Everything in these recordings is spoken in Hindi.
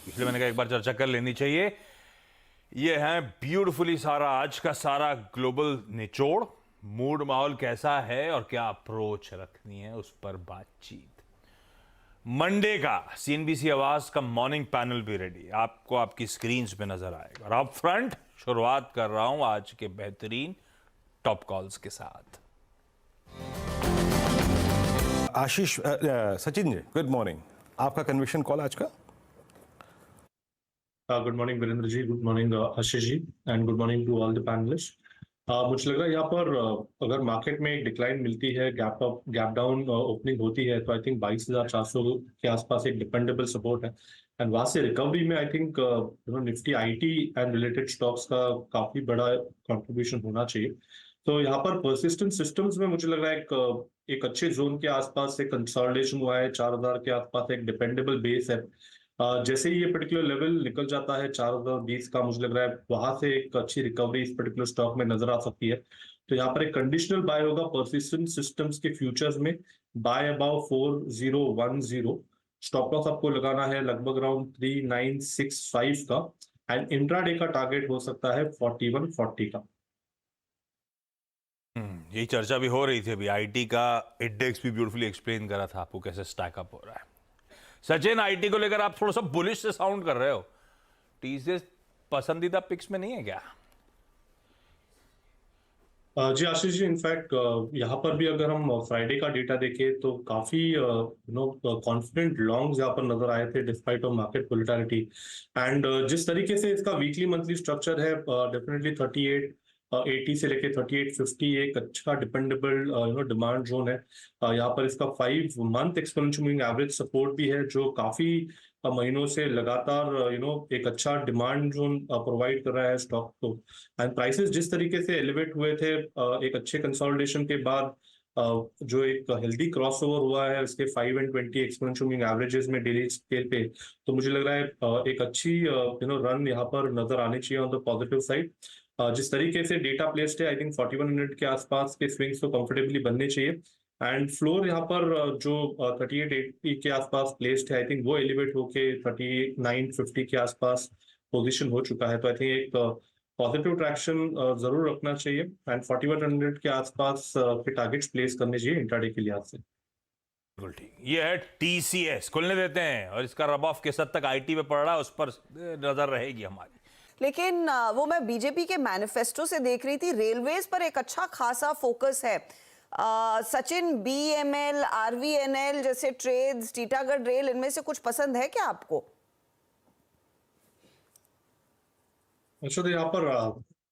इसलिए मैंने कहा एक बार चर्चा कर लेनी चाहिए। ये है ब्यूटीफुली सारा आज का सारा ग्लोबल निचोड़, मूड माहौल कैसा है और क्या अप्रोच रखनी है उस पर बातचीत। मंडे का सीएनबीसी आवाज का मॉर्निंग पैनल भी रेडी, आपको आपकी स्क्रीन पे नजर आएगा। और अब फ्रंट शुरुआत कर रहा हूं आज के बेहतरीन टॉप कॉल्स के साथ। Ashish Sachin ji, good morning. आपका कन्विक्शन कॉल आज का? Good morning Virendra ji, good morning Ashish ji, and good morning to all the panellist. मुझे लग रहा है यहाँ पर अगर मार्केट में एक डिक्लाइन मिलती है, गैप डाउन ओपनिंग होती है, तो आई थिंक 22,400 के आसपास एक डिपेंडेबल सपोर्ट है। एंड वहां से रिकवरी में I think Nifty IT and related stocks का काफी बड़ा कंट्रीब्यूशन होना चाहिए। तो यहाँ पर परसिस्टेंट सिस्टम्स में मुझे लग रहा है एक अच्छे जोन के आसपास से कंसोलिडेशन हुआ है, 4,000 के आसपास एक डिपेंडेबल बेस है। जैसे ही ये पर्टिकुलर लेवल निकल जाता है 4,020 का, मुझे लग रहा है वहां से एक अच्छी रिकवरी इस पर्टिकुलर स्टॉक में नजर आ सकती है। तो यहाँ पर एक कंडीशनल बाय होगा परसिस्टेंट सिस्टम्स के फ्यूचर्स में, बाय अबाउ 4010। स्टॉप लॉस आपको लगाना है लगभग अराउंड 3965 का, एंड इंट्राडे का टारगेट हो सकता है 4140 का। यही चर्चा भी हो रही थी अभी, आईटी का इंडेक्स भी ब्यूटीफुली एक्सप्लेन करा था आपको कैसे स्टैकअप हो रहा है। सचिन, आईटी को लेकर आप थोड़ा सा बुलिश से साउंड कर रहे हो, टीसीएस पसंदीदा पिक्स में नहीं है क्या? जी आशीष जी, इनफैक्ट यहाँ पर भी अगर हम फ्राइडे का डेटा देखें तो काफी कॉन्फिडेंट लॉन्ग्स यहाँ पर नजर आए थे despite of market volatility. And जिस तरीके से इसका वीकली मंथली स्ट्रक्चर है, डेफिनेटली 3880 से लेके 3850 एक अच्छा डिपेंडेबल डिमांड जोन है। यहाँ पर इसका 5 month exponential moving average support भी है, जो काफी महीनों से लगातार एक अच्छा डिमांड जोन प्रोवाइड कर रहा है स्टॉक को। एंड प्राइसेस जिस तरीके से एलिवेट हुए थे एक अच्छे कंसोलिडेशन के बाद, जो एक हेल्दी क्रॉसओवर हुआ है इसके 5 एंड 20 एक्सपोनेंशियल मूविंग एवरेजेस में डेली स्केल पे, तो मुझे लग रहा है एक अच्छी रन यहाँ पर नजर आनी चाहिए ऑन द पॉजिटिव साइड। जिस तरीके से डेटा प्लेस्ड है, आई थिंक 4100 के आसपास के स्विंग्स तो कंफर्टेबली बनने चाहिए। एंड फ्लोर यहाँ पर जो 3880 के आसपास प्लेस्ड है, आई थिंक वो एलिवेट होके 3950 के आसपास पोजीशन हो चुका है। तो आई थिंक एक पॉजिटिव ट्रैक्शन जरूर रखना चाहिए, एंड 4100 के आसपास के टारगेट्स प्लेस करने चाहिए इंट्राडे के लिहाज से। बिल्कुल ठीक। ये है टीसीएस, खुलने देते हैं, और इसका रब ऑफ किस हद तक आईटी पे पड़ रहा है उस पर नजर रहेगी हमारी। लेकिन वो मैं बीजेपी के मैनिफेस्टो से देख रही थी, रेलवेज पर एक अच्छा खासा फोकस है। सचिन, बीएमएल, आरवीएनएल जैसे ट्रेड्स, टीटागढ़ रेल, इनमें से कुछ पसंद है क्या आपको? अच्छा, तो यहाँ पर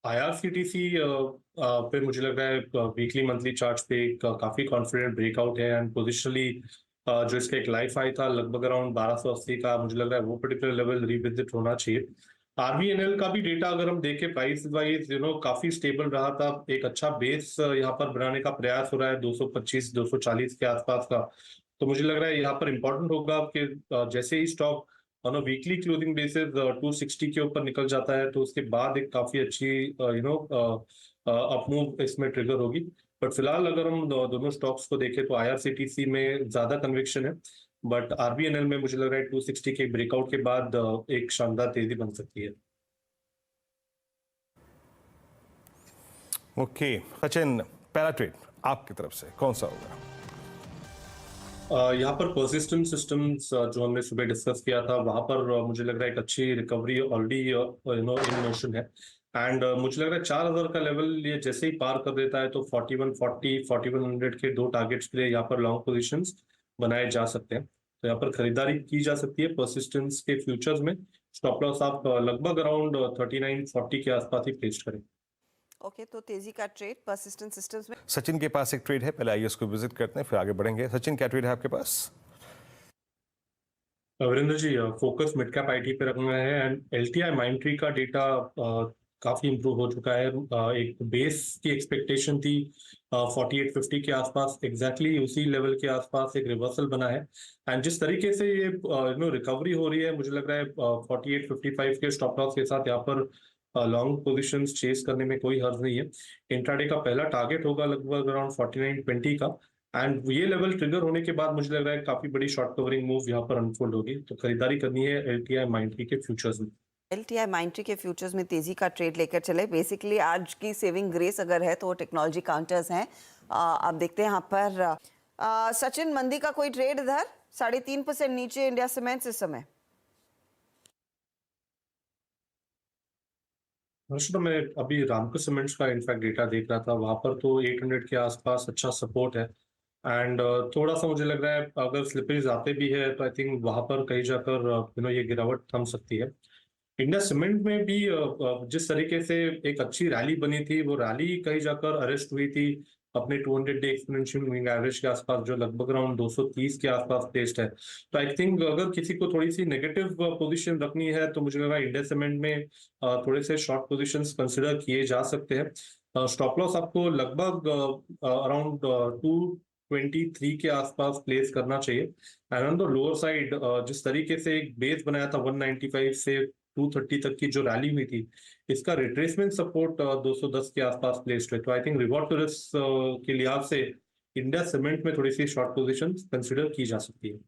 आईआरसीटीसी पे मुझे लग रहा है वीकली मंथली चार्ट्स पे एक काफी कॉन्फिडेंट ब्रेकआउट है, एंड पोजिशनली जो इसका एक लाइफ हाई था लगभग अराउंड 1280 का, मुझे लग रहा है वो पर्टिकुलर लेवल रिविजिट होना चाहिए। आरबीएनएल का भी डेटा अगर हम देखें प्राइस वाइज काफी स्टेबल रहा था, एक अच्छा बेस यहाँ पर बनाने का प्रयास हो रहा है 225 240 के आसपास का। तो मुझे लग रहा है यहाँ पर इंपॉर्टेंट होगा कि जैसे ही stock on a weekly closing basis 260 के ऊपर निकल जाता है, तो उसके बाद एक काफी अच्छी अपमूव इसमें ट्रिगर होगी। बट फिलहाल अगर हम दोनों स्टॉक्स को देखें तो आईआरसीटीसी में ज्यादा कन्विक्शन है, बट आरबीएनएल में मुझे लग रहा है 260 के ब्रेकआउट के बाद एक शानदार तेजी बन सकती है। ओके सचिन, पहला ट्रेड आपकी तरफ से कौन सा होगा? यहाँ पर परसिस्टेंट सिस्टम्स जो हमने सुबह डिस्कस किया था, वहां पर मुझे लग रहा है एक अच्छी रिकवरी ऑलरेडी इन मोशन है। एंड मुझे लग रहा है 4,000 का लेवल ये जैसे ही पार कर देता है तो 4140 4100 के दो टारगेट्स के लिए यहाँ पर लॉन्ग पोजीशंस बनाए जा सकते हैं। तो यहाँ पर खरीदारी की जा सकती है परसिस्टेंस के फ्यूचर्स में। स्टॉप लॉस आप लगभग अराउंड 3940 के आसपास ही प्लेस करें। ओके, तो तेजी का ट्रेड परसिस्टेंट सिस्टम्स में। सचिन के पास एक ट्रेड है, पहले आइए उसको विजिट करते हैं फिर आगे बढ़ेंगे। सचिन, क्या ट्रेड है आपके पास? Virendra ji, focus mid cap IT पे रखना है, एंड एलटीआई माइंड्री का डेटा काफी इंप्रूव हो चुका है। एक बेस की एक्सपेक्टेशन थी 4850 के आसपास, एग्जैक्टली उसी लेवल के आसपास एक रिवर्सल बना है। एंड जिस तरीके से ये रिकवरी हो रही है, मुझे लग रहा है 4855 के स्टॉप लॉस के साथ यहाँ पर लॉन्ग पोजीशंस चेस करने में कोई हर्ज नहीं है। इंट्राडे का पहला टारगेट होगा लगभग अराउंड 4920 का, एंड ये लेवल ट्रिगर होने के बाद मुझे लग रहा है काफी बड़ी शॉर्ट कवरिंग मूव यहाँ पर अनफोल्ड होगी, तो खरीदारी करनी है LTI माइंट्री के फ्यूचर्स में। LTI माइंट्री के फ्यूचर्स में तेजी का ट्रेड लेकर चले। बेसिकली आज की सेविंग ग्रेस अगर है तो वो टेक्नोलॉजी काउंटर्स हैं। आप देखते हैं यहाँ पर सचिन, मंदी का कोई ट्रेड इधर 3.5% नीचे इंडिया सीमेंट्स इस समय। तो मैं अभी रामको सीमेंट्स का इनफैक्ट डेटा देख रहा था, वहां पर तो 800 के आसपास अच्छा सपोर्ट है। एंड थोड़ा सा मुझे लग रहा है अगर स्लिपेज आते भी है तो आई थिंक वहां पर कहीं जाकर ये गिरावट थम सकती है। इंडिया सीमेंट में भी जिस तरीके से एक अच्छी रैली बनी थी, वो रैली कहीं जाकर अरेस्ट हुई थी अपने 200 डे एक्सपोनेंशियल मूविंग एवरेज के आसपास, जो लगभग अराउंड 230 के आसपास प्लेस्ड है। तो आई थिंक अगर किसी को थोड़ी सी नेगेटिव पोजीशन रखनी है तो मुझे लगा इंडिया सीमेंट में थोड़े से शॉर्ट पोजीशंस कंसिडर किए जा सकते हैं। स्टॉप लॉस आपको लगभग अराउंड 223 के आसपास प्लेस करना चाहिए। And on the lower side जिस तरीके से एक बेस बनाया था 195 से 230 तक की जो रैली हुई थी, इसका रिट्रेसमेंट सपोर्ट 210 के आसपास प्लेस्ड है। तो I think reward to risk के लिहाज से इंडिया सीमेंट में थोड़ी सी शॉर्ट पोजीशन कंसिडर की जा सकती है।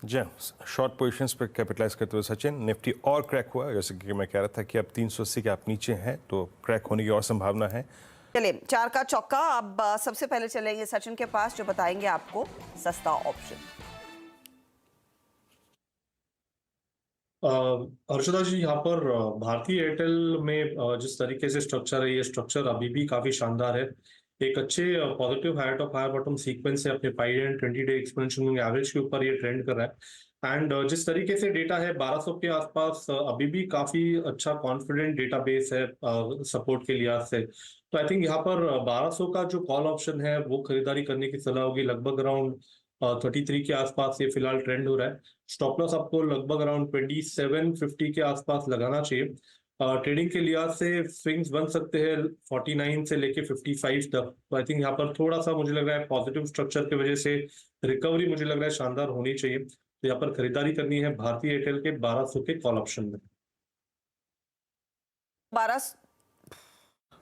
जी, शॉर्ट पोजीशंस पर कैपिटलाइज करते हुए सचिन, निफ्टी और क्रैक हुआ, जैसे कि मैं कह रहा था कि अब 380 के आप नीचे हैं तो क्रैक होने की और संभावना है। चलिए 4 का चौका। अब सबसे पहले चलेंगे सचिन के पास जो बताएंगे आपको सस्ता ऑप्शन। हर्षदा जी, यहाँ पर भारतीय एयरटेल में जिस तरीके से स्ट्रक्चर है, ये स्ट्रक्चर अभी भी काफी शानदार है। एक अच्छे positive high top high bottom sequence से अपने 5 and 20 day exponential moving average के ऊपर ये ट्रेंड कर रहा है। एंड जिस तरीके से डेटा है 1200 के आसपास, अभी भी काफी अच्छा कॉन्फिडेंट डेटाबेस है सपोर्ट के लिहाज से। तो आई थिंक यहाँ पर 1200 का जो कॉल ऑप्शन है वो खरीदारी करने की सलाह होगी। लगभग अराउंड 33 के आसपास ये फिलहाल ट्रेंड हो रहा है। स्टॉप लॉस आपको लगभग अराउंड 2750 के आसपास लगाना चाहिए। ट्रेडिंग के लिहाज से स्विंग्स बन सकते हैं 49 से लेके 55 तक। तो आई थिंक यहाँ पर थोड़ा सा मुझे लग रहा है पॉजिटिव स्ट्रक्चर की वजह से रिकवरी मुझे लग रहा है शानदार होनी चाहिए। तो यहाँ पर खरीदारी करनी है भारतीय एयरटेल के 1200 के कॉल ऑप्शन में। 12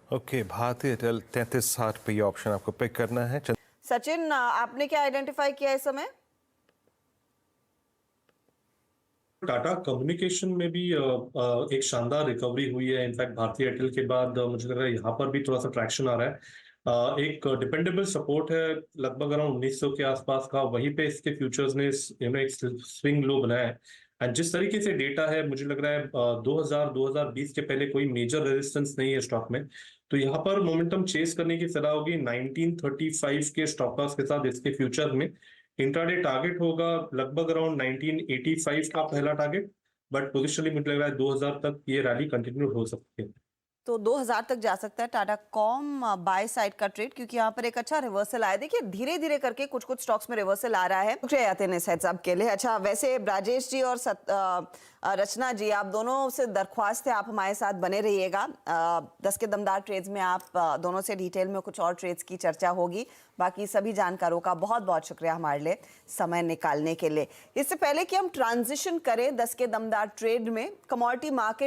ओके, भारतीय एयरटेल 3360 पे ये ऑप्शन आपको पिक करना है। सचिन, आपने क्या आइडेंटिफाई किया इस समय? टाटा कम्युनिकेशन में भी एक शानदार रिकवरी हुई है। इनफैक्ट भारतीय एयरटेल के बाद मुझे लग रहा है यहाँ पर भी थोड़ा सा ट्रैक्शन आ रहा है। एक डिपेंडेबल सपोर्ट है लगभग अराउंड 1900 के आसपास का, वहीं पे इसके फ्यूचर्स ने एक स्विंग लो बनाया है। एंड जिस तरीके से डेटा है मुझे लग रहा है 2020 के पहले कोई मेजर रेजिस्टेंस नहीं है स्टॉक में। तो यहाँ पर मोमेंटम चेस करने की सलाह होगी 1935 के स्टॉप लॉस के साथ। इसके फ्यूचर में इंट्राडे टारगेट होगा लगभग अराउंड 1985 का पहला टारगेट, बट पोजिशनली मुझे लग रहा है 2000 तक ये रैली कंटिन्यू हो सकती है। तो 2000 तक जा सकता है टाटा कॉम बाय साइड का ट्रेड, क्योंकि यहाँ पर एक अच्छा रिवर्सल आया। देखिए धीरे धीरे करके कुछ कुछ स्टॉक्स में रिवर्सल आ रहा है। शुक्रिया आते हैं हेड्स अप के लिए। अच्छा, वैसे राजेश जी और रचना जी, आप दोनों से दरख्वास्त है आप हमारे साथ बने रहिएगा। 10 के दमदार ट्रेड्स में आप दोनों से डिटेल में कुछ और ट्रेड्स की चर्चा होगी। बाकी सभी जानकारों का बहुत बहुत शुक्रिया हमारे लिए समय निकालने के लिए। इससे पहले कि हम ट्रांजिशन करें 10 के दमदार ट्रेड में, कमोडिटी मार्केट